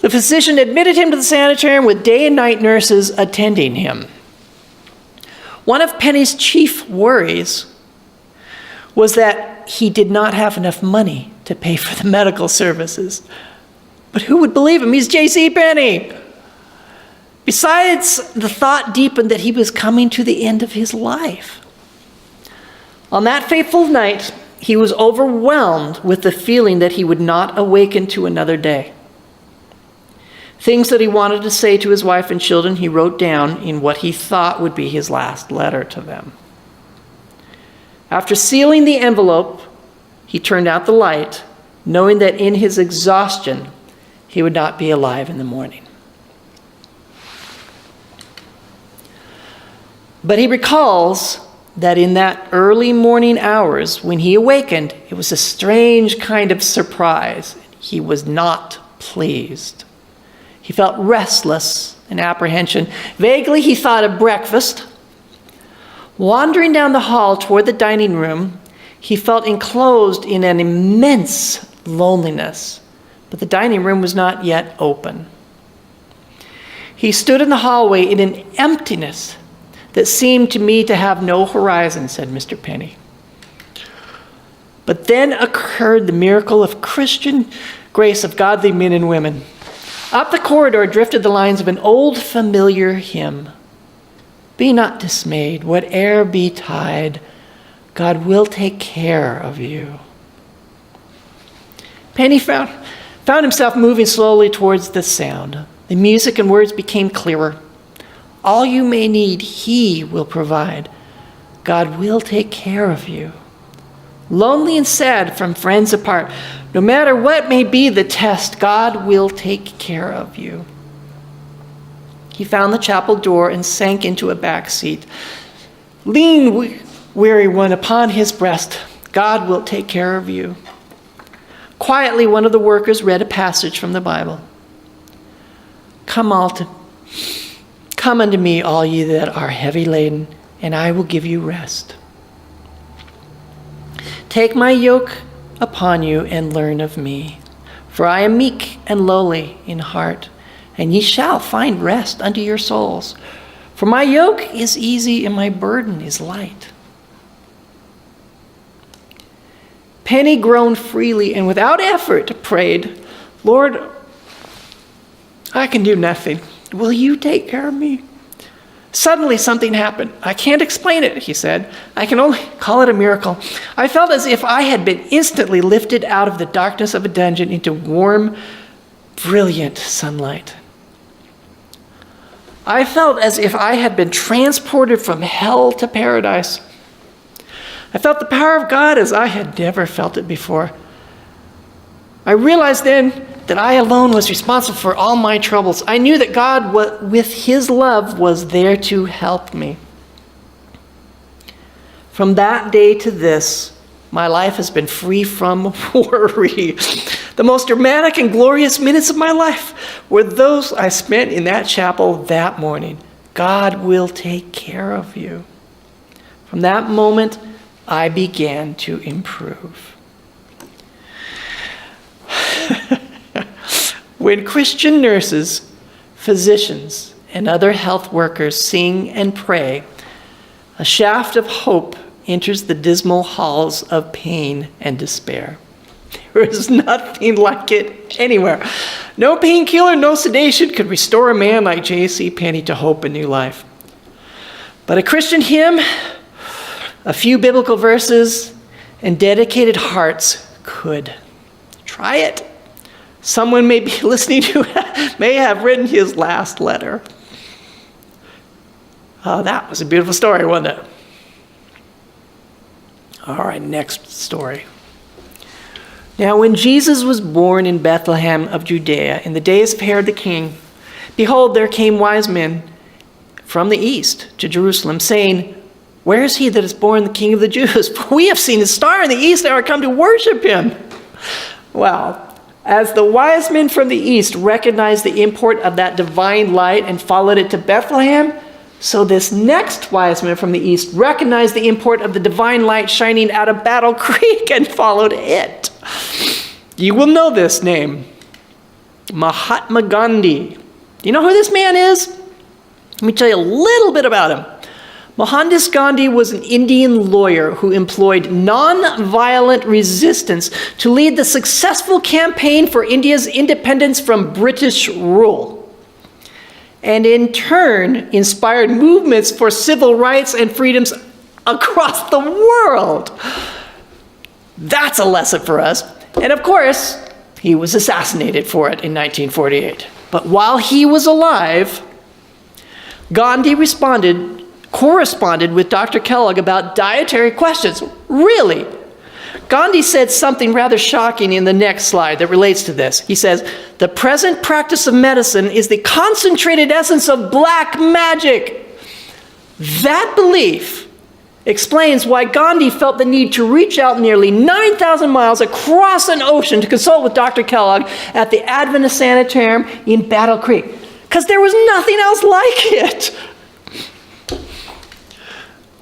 The physician admitted him to the sanitarium with day and night nurses attending him. One of Penney's chief worries was that he did not have enough money to pay for the medical services. But who would believe him? He's J.C. Penney. Besides, the thought deepened that he was coming to the end of his life. On that fateful night, he was overwhelmed with the feeling that he would not awaken to another day. Things that he wanted to say to his wife and children, he wrote down in what he thought would be his last letter to them. After sealing the envelope, he turned out the light, knowing that in his exhaustion, he would not be alive in the morning. But he recalls that in that early morning hours, when he awakened, it was a strange kind of surprise. He was not pleased. He felt restless and apprehension. Vaguely, he thought of breakfast. Wandering down the hall toward the dining room, he felt enclosed in an immense loneliness, but the dining room was not yet open. He stood in the hallway in an emptiness that seemed to me to have no horizon, said Mr. Penney. But then occurred the miracle of Christian grace of godly men and women. Up the corridor drifted the lines of an old familiar hymn. Be not dismayed, whate'er betide, God will take care of you. Penney found himself moving slowly towards the sound. The music and words became clearer. All you may need, He will provide. God will take care of you. Lonely and sad from friends apart, no matter what may be the test, God will take care of you. He found the chapel door and sank into a back seat. Lean, weary one, upon his breast. God will take care of you. Quietly, one of the workers read a passage from the Bible. Come unto me, all ye that are heavy laden, and I will give you rest. Take my yoke upon you and learn of me, for I am meek and lowly in heart, and ye shall find rest unto your souls. For my yoke is easy and my burden is light. Penney groaned freely and without effort prayed, Lord, I can do nothing. Will you take care of me? Suddenly something happened. I can't explain it, he said. I can only call it a miracle. I felt as if I had been instantly lifted out of the darkness of a dungeon into warm, brilliant sunlight. I felt as if I had been transported from hell to paradise. I felt the power of God as I had never felt it before. I realized then that I alone was responsible for all my troubles. I knew that God, with His love, was there to help me. From that day to this, my life has been free from worry. The most dramatic and glorious minutes of my life were those I spent in that chapel that morning. God will take care of you. From that moment, I began to improve. When Christian nurses, physicians, and other health workers sing and pray, a shaft of hope enters the dismal halls of pain and despair. There is nothing like it anywhere. No painkiller, no sedation could restore a man like J.C. Penney to hope and new life. But a Christian hymn, a few biblical verses, and dedicated hearts could. Try it. Someone may be listening to may have written his last letter. Oh, that was a beautiful story, wasn't it? All right, next story. Now when Jesus was born in Bethlehem of Judea in the days of Herod the king, behold, there came wise men from the east to Jerusalem, saying, where is he that is born the King of the Jews? For we have seen his star in the east and are come to worship him. Well, as the wise men from the east recognized the import of that divine light and followed it to Bethlehem, so this next wise man from the east recognized the import of the divine light shining out of Battle Creek and followed it. You will know this name, Mahatma Gandhi. Do you know who this man is? Let me tell you a little bit about him. Mohandas Gandhi was an Indian lawyer who employed non-violent resistance to lead the successful campaign for India's independence from British rule, and in turn inspired movements for civil rights and freedoms across the world. That's a lesson for us. And of course, he was assassinated for it in 1948. But while he was alive, Gandhi corresponded with Dr. Kellogg about dietary questions. Really? Gandhi said something rather shocking in the next slide that relates to this. He says, the present practice of medicine is the concentrated essence of black magic. That belief explains why Gandhi felt the need to reach out nearly 9,000 miles across an ocean to consult with Dr. Kellogg at the Adventist Sanitarium in Battle Creek, because there was nothing else like it.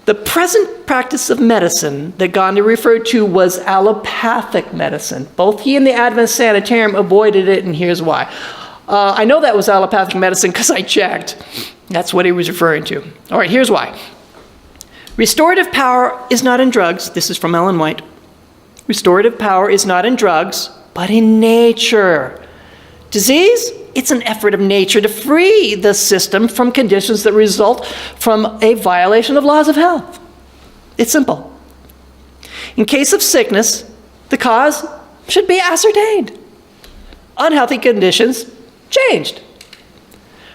The present practice of medicine that Gandhi referred to was allopathic medicine. Both he and the Adventist Sanitarium avoided it, and here's why. I know that was allopathic medicine because I checked. That's what he was referring to. All right, here's why. Restorative power is not in drugs. This is from Ellen White. Restorative power is not in drugs, but in nature. Disease? It's an effort of nature to free the system from conditions that result from a violation of laws of health. It's simple. In case of sickness, the cause should be ascertained. Unhealthy conditions changed.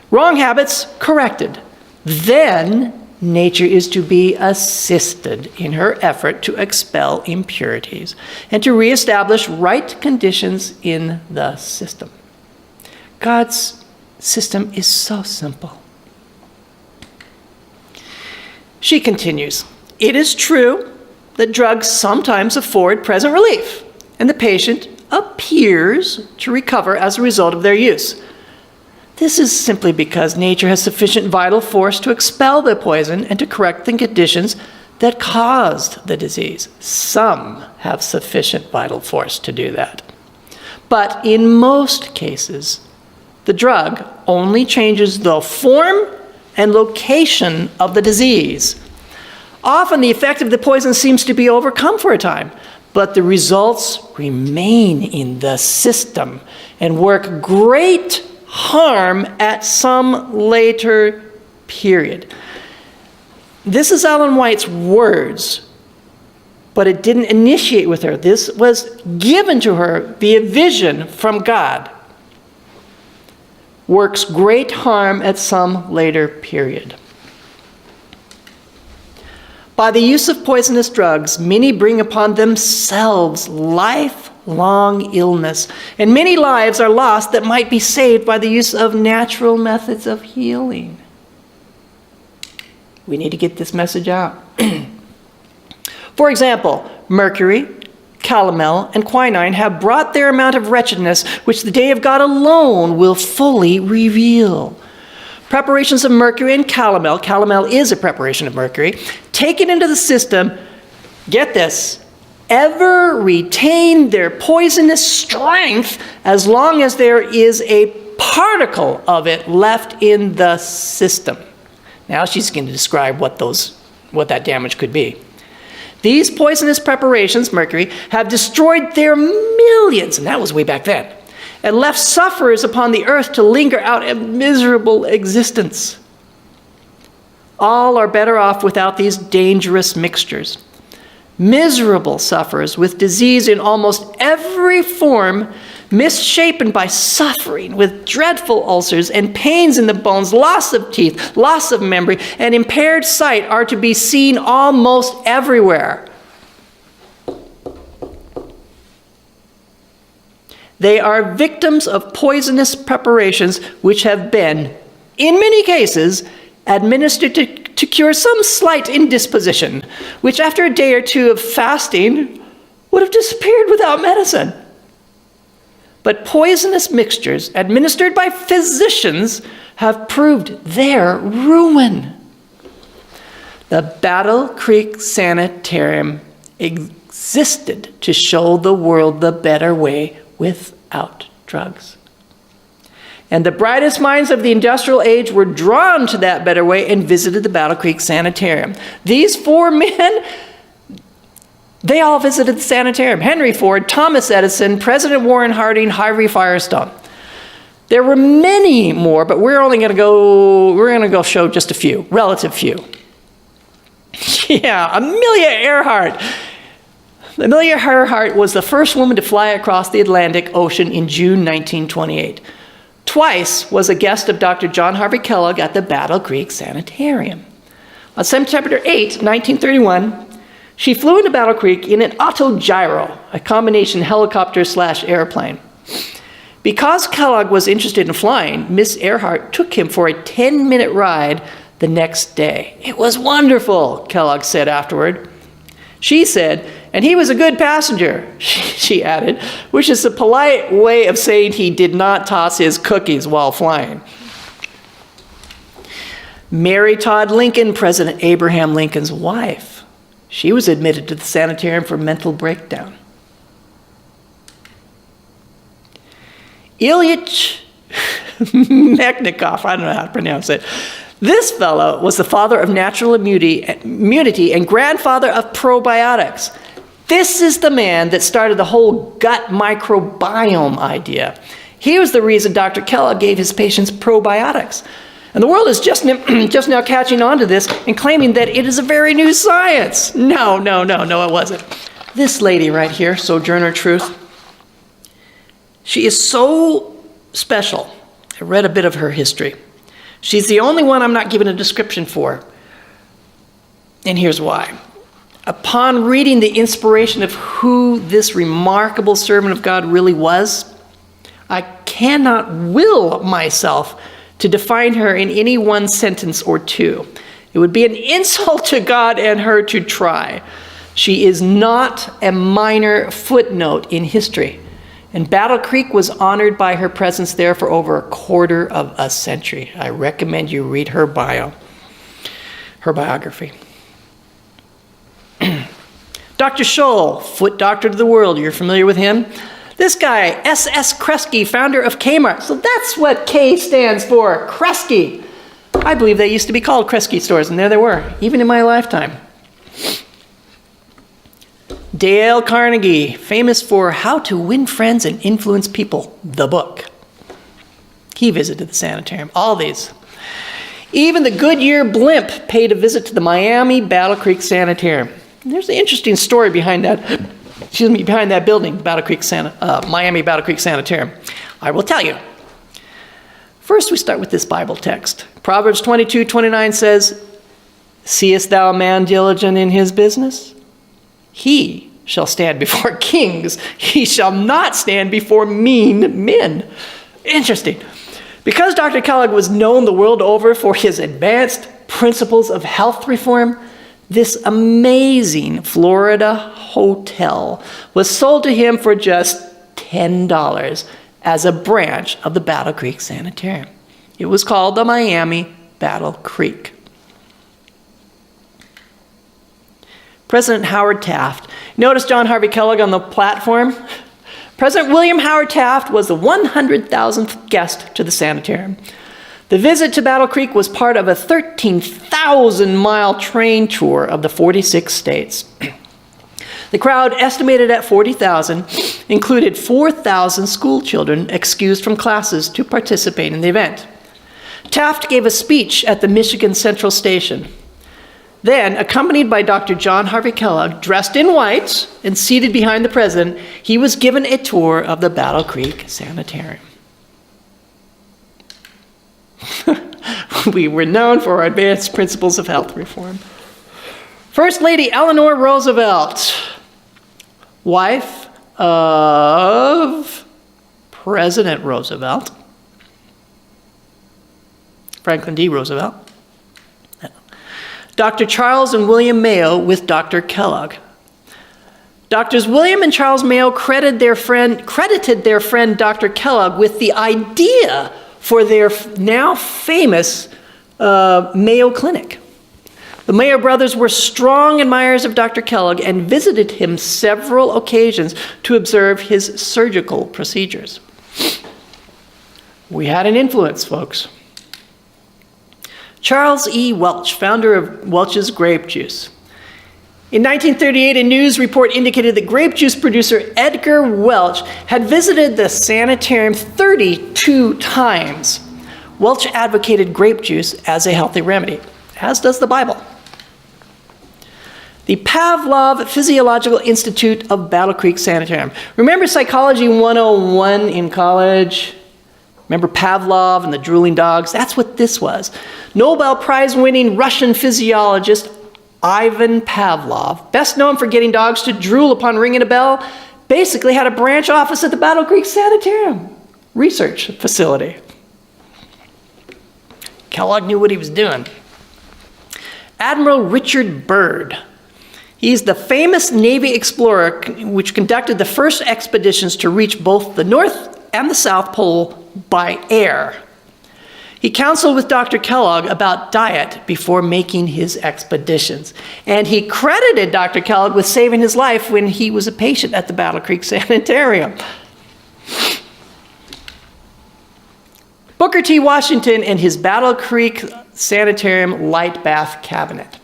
Wrong habits corrected. Then nature is to be assisted in her effort to expel impurities and to reestablish right conditions in the system. God's system is so simple. She continues, it is true that drugs sometimes afford present relief, and the patient appears to recover as a result of their use. This is simply because nature has sufficient vital force to expel the poison and to correct the conditions that caused the disease. Some have sufficient vital force to do that. But in most cases, the drug only changes the form and location of the disease. Often the effect of the poison seems to be overcome for a time, but the results remain in the system and work great harm at some later period. This is Ellen White's words, but it didn't initiate with her. This was given to her via vision from God. Works great harm at some later period. By the use of poisonous drugs, many bring upon themselves lifelong illness, and many lives are lost that might be saved by the use of natural methods of healing. We need to get this message out. For example, mercury, calomel, and quinine have brought their amount of wretchedness, which the day of God alone will fully reveal. Preparations of mercury and calomel is a preparation of mercury, taken into the system, get this, ever retain their poisonous strength as long as there is a particle of it left in the system. Now she's going to describe what that damage could be. These poisonous preparations, mercury, have destroyed their millions, and that was way back then, and left sufferers upon the earth to linger out a miserable existence. All are better off without these dangerous mixtures. Miserable sufferers with disease in almost every form, misshapen by suffering with dreadful ulcers and pains in the bones, loss of teeth, loss of memory, and impaired sight are to be seen almost everywhere. They are victims of poisonous preparations which have been, in many cases, administered to cure some slight indisposition, which after a day or two of fasting would have disappeared without medicine. But poisonous mixtures administered by physicians have proved their ruin. The Battle Creek Sanitarium existed to show the world the better way without drugs. And the brightest minds of the industrial age were drawn to that better way and visited the Battle Creek Sanitarium. These four men, they all visited the sanitarium. Henry Ford, Thomas Edison, President Warren Harding, Harvey Firestone. There were many more, but we're going to go show just a few, relative few. Yeah, Amelia Earhart. Amelia Earhart was the first woman to fly across the Atlantic Ocean in June 1928. Twice was a guest of Dr. John Harvey Kellogg at the Battle Creek Sanitarium. On September 8, 1931, she flew into Battle Creek in an autogyro, a combination helicopter/airplane. Because Kellogg was interested in flying, Miss Earhart took him for a 10-minute ride the next day. It was wonderful, Kellogg said afterward. She said, and he was a good passenger, she added, which is a polite way of saying he did not toss his cookies while flying. Mary Todd Lincoln, President Abraham Lincoln's wife, she was admitted to the sanitarium for mental breakdown. Ilyich Mechnikov, I don't know how to pronounce it. This fellow was the father of natural immunity and grandfather of probiotics. This is the man that started the whole gut microbiome idea. He was the reason Dr. Kellogg gave his patients probiotics. And the world is just now catching on to this and claiming that it is a very new science. No, it wasn't. This lady right here, Sojourner Truth, she is so special. I read a bit of her history. She's the only one I'm not given a description for. And here's why. Upon reading the inspiration of who this remarkable servant of God really was, I cannot will myself to define her in any one sentence or two. It would be an insult to God and her to try. She is not a minor footnote in history. And Battle Creek was honored by her presence there for over a quarter of a century. I recommend you read her biography. Dr. Scholl, foot doctor to the world. You're familiar with him? This guy, S.S. Kresge, founder of Kmart. So that's what K stands for, Kresge. I believe they used to be called Kresge stores, and there they were, even in my lifetime. Dale Carnegie, famous for How to Win Friends and Influence People, the book. He visited the sanitarium, all these. Even the Goodyear blimp paid a visit to the Miami Battle Creek Sanitarium. There's an interesting story behind that, behind that building, Miami Battle Creek Sanitarium. I will tell you. First, we start with this Bible text. Proverbs 22:29 says, "Seest thou a man diligent in his business? He shall stand before kings. He shall not stand before mean men." Interesting. Because Dr. Kellogg was known the world over for his advanced principles of health reform, this amazing Florida hotel was sold to him for just $10 as a branch of the Battle Creek Sanitarium. It was called the Miami Battle Creek. President Howard Taft. Notice John Harvey Kellogg on the platform? President William Howard Taft was the 100,000th guest to the sanitarium. The visit to Battle Creek was part of a 13,000-mile train tour of the 46 states. The crowd, estimated at 40,000, included 4,000 school children excused from classes to participate in the event. Taft gave a speech at the Michigan Central Station. Then, accompanied by Dr. John Harvey Kellogg, dressed in white and seated behind the president, he was given a tour of the Battle Creek Sanitarium. We were known for our advanced principles of health reform. First Lady Eleanor Roosevelt, wife of President Roosevelt, Franklin D. Roosevelt, Dr. Charles and William Mayo with Dr. Kellogg. Doctors William and Charles Mayo credited their friend Dr. Kellogg with the idea for their now famous Mayo Clinic. The Mayo brothers were strong admirers of Dr. Kellogg and visited him several occasions to observe his surgical procedures. We had an influence, folks. Charles E. Welch, founder of Welch's grape juice. In 1938, a news report indicated that grape juice producer Edgar Welch had visited the sanitarium 32 times. Welch advocated grape juice as a healthy remedy, as does the Bible. The Pavlov Physiological Institute of Battle Creek Sanitarium. Remember Psychology 101 in college? Remember Pavlov and the drooling dogs? That's what this was. Nobel Prize-winning Russian physiologist Ivan Pavlov, best known for getting dogs to drool upon ringing a bell, basically had a branch office at the Battle Creek Sanitarium research facility. Kellogg knew what he was doing. Admiral Richard Byrd. He's the famous Navy explorer which conducted the first expeditions to reach both the North and the South Pole by air. He counseled with Dr. Kellogg about diet before making his expeditions. And he credited Dr. Kellogg with saving his life when he was a patient at the Battle Creek Sanitarium. Booker T. Washington and his Battle Creek Sanitarium light bath cabinet.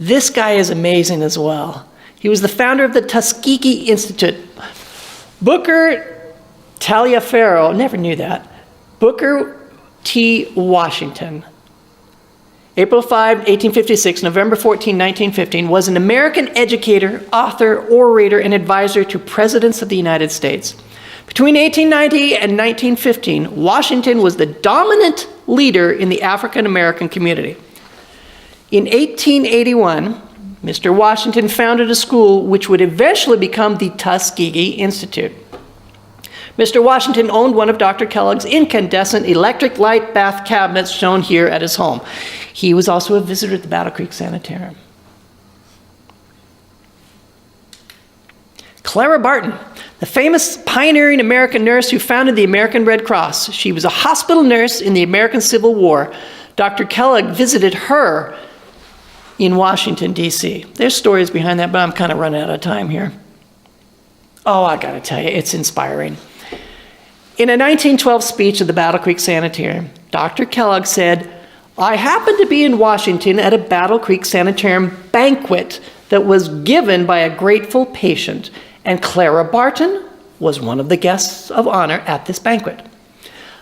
This guy is amazing as well. He was the founder of the Tuskegee Institute. Booker Taliaferro, never knew that. Booker T. Washington, April 5, 1856, November 14, 1915, was an American educator, author, orator, and advisor to presidents of the United States. Between 1890 and 1915, Washington was the dominant leader in the African American community. In 1881, Mr. Washington founded a school which would eventually become the Tuskegee Institute. Mr. Washington owned one of Dr. Kellogg's incandescent electric light bath cabinets shown here at his home. He was also a visitor at the Battle Creek Sanitarium. Clara Barton, the famous pioneering American nurse who founded the American Red Cross. She was a hospital nurse in the American Civil War. Dr. Kellogg visited her in Washington, D.C. There's stories behind that, but I'm kind of running out of time here. Oh, I gotta tell you, it's inspiring. In a 1912 speech at the Battle Creek Sanitarium, Dr. Kellogg said, "I happened to be in Washington at a Battle Creek Sanitarium banquet that was given by a grateful patient, and Clara Barton was one of the guests of honor at this banquet.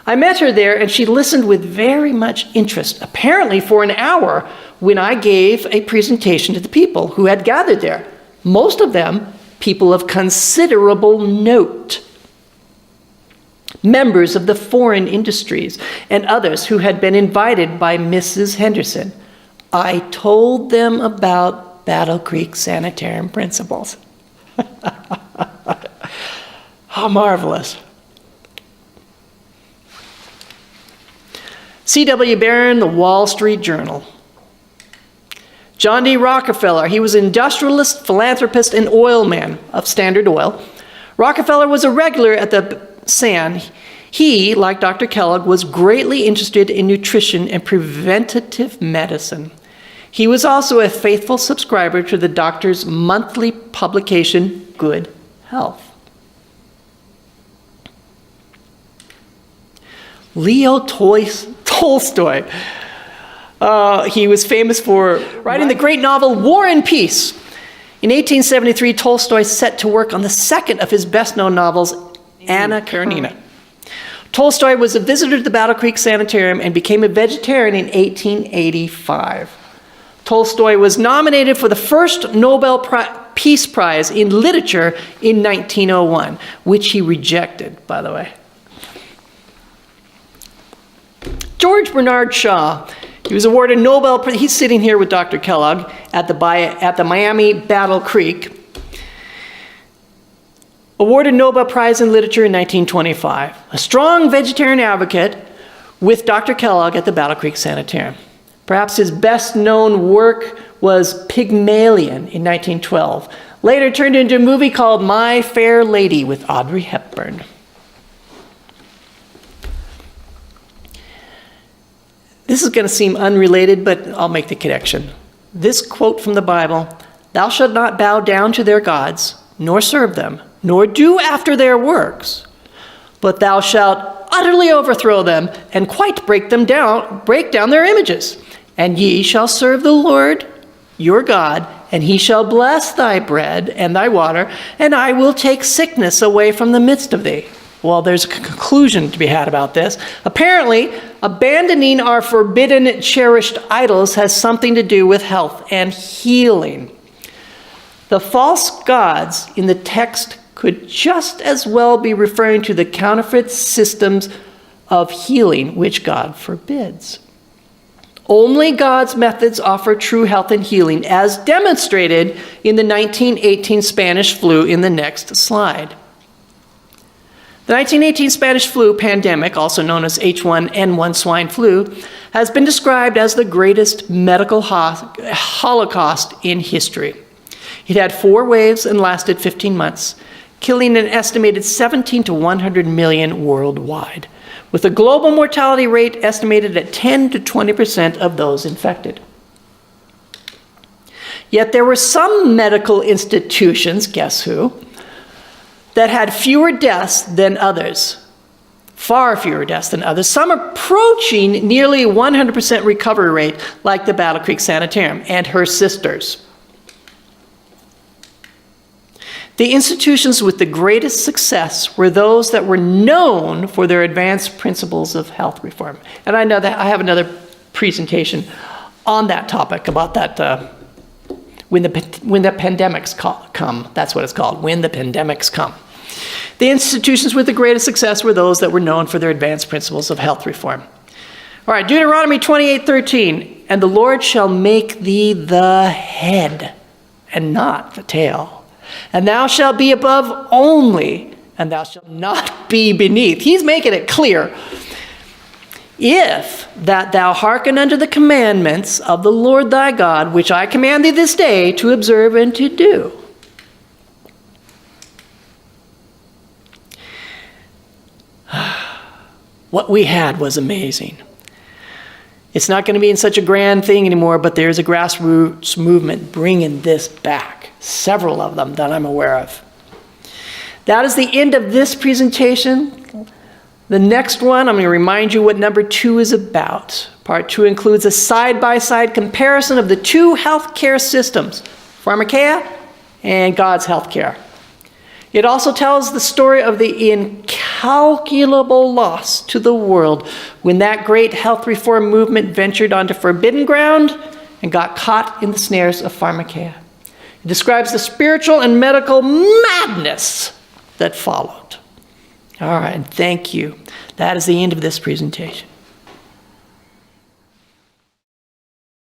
I met her there, and she listened with very much interest, apparently for an hour, when I gave a presentation to the people who had gathered there, most of them people of considerable note, members of the foreign industries, and others who had been invited by Mrs. Henderson. I told them about Battle Creek Sanitarium principles." How marvelous. C.W. Barron, The Wall Street Journal. John D. Rockefeller, he was an industrialist, philanthropist, and oil man of Standard Oil. Rockefeller was a regular at the SAN. He, like Dr. Kellogg, was greatly interested in nutrition and preventative medicine. He was also a faithful subscriber to the doctor's monthly publication, Good Health. Leo Tolstoy. He was famous for writing the great novel War and Peace. In 1873, Tolstoy set to work on the second of his best-known novels, Anna Karenina. Tolstoy was a visitor to the Battle Creek Sanitarium and became a vegetarian in 1885. Tolstoy was nominated for the first Nobel Peace Prize in Literature in 1901, which he rejected, by the way. George Bernard Shaw, he was awarded Nobel, he's sitting here with Dr. Kellogg at the Miami Battle Creek. awarded Nobel Prize in Literature in 1925. A strong vegetarian advocate with Dr. Kellogg at the Battle Creek Sanitarium. Perhaps his best-known work was Pygmalion in 1912, later turned into a movie called My Fair Lady with Audrey Hepburn. This is going to seem unrelated, but I'll make the connection. This quote from the Bible, "Thou shalt not bow down to their gods, nor serve them, nor do after their works, but thou shalt utterly overthrow them and quite break down their images. And ye shall serve the Lord your God, and he shall bless thy bread and thy water, and I will take sickness away from the midst of thee." Well, there's a conclusion to be had about this. Apparently, abandoning our forbidden, cherished idols has something to do with health and healing. The false gods in the text could just as well be referring to the counterfeit systems of healing which God forbids. Only God's methods offer true health and healing, as demonstrated in the 1918 Spanish flu in the next slide. The 1918 Spanish flu pandemic, also known as H1N1 swine flu, has been described as the greatest medical holocaust in history. It had 4 waves and lasted 15 months, killing an estimated 17 to 100 million worldwide, with a global mortality rate estimated at 10 to 20% of those infected. Yet there were some medical institutions, guess who, that had fewer deaths than others, far fewer deaths than others, some approaching nearly 100% recovery rate, like the Battle Creek Sanitarium and her sisters. The institutions with the greatest success were those that were known for their advanced principles of health reform. And I know that I have another presentation on that topic about that when the pandemics come. That's what it's called, when the pandemics come. The institutions with the greatest success were those that were known for their advanced principles of health reform. All right, Deuteronomy 28:13, "And the Lord shall make thee the head and not the tail. And thou shalt be above only, and thou shalt not be beneath." He's making it clear. "If that thou hearken unto the commandments of the Lord thy God, which I command thee this day to observe and to do." What we had was amazing. It's not going to be in such a grand thing anymore, but there's a grassroots movement bringing this back. Several of them that I'm aware of. That is the end of this presentation. The next one, I'm going to remind you what number 2 is about. Part 2 includes a side-by-side comparison of the 2 healthcare systems, Pharmakeia and God's healthcare. It also tells the story of the incalculable loss to the world when that great health reform movement ventured onto forbidden ground and got caught in the snares of Pharmakeia. It describes the spiritual and medical madness that followed. All right, thank you. That is the end of this presentation.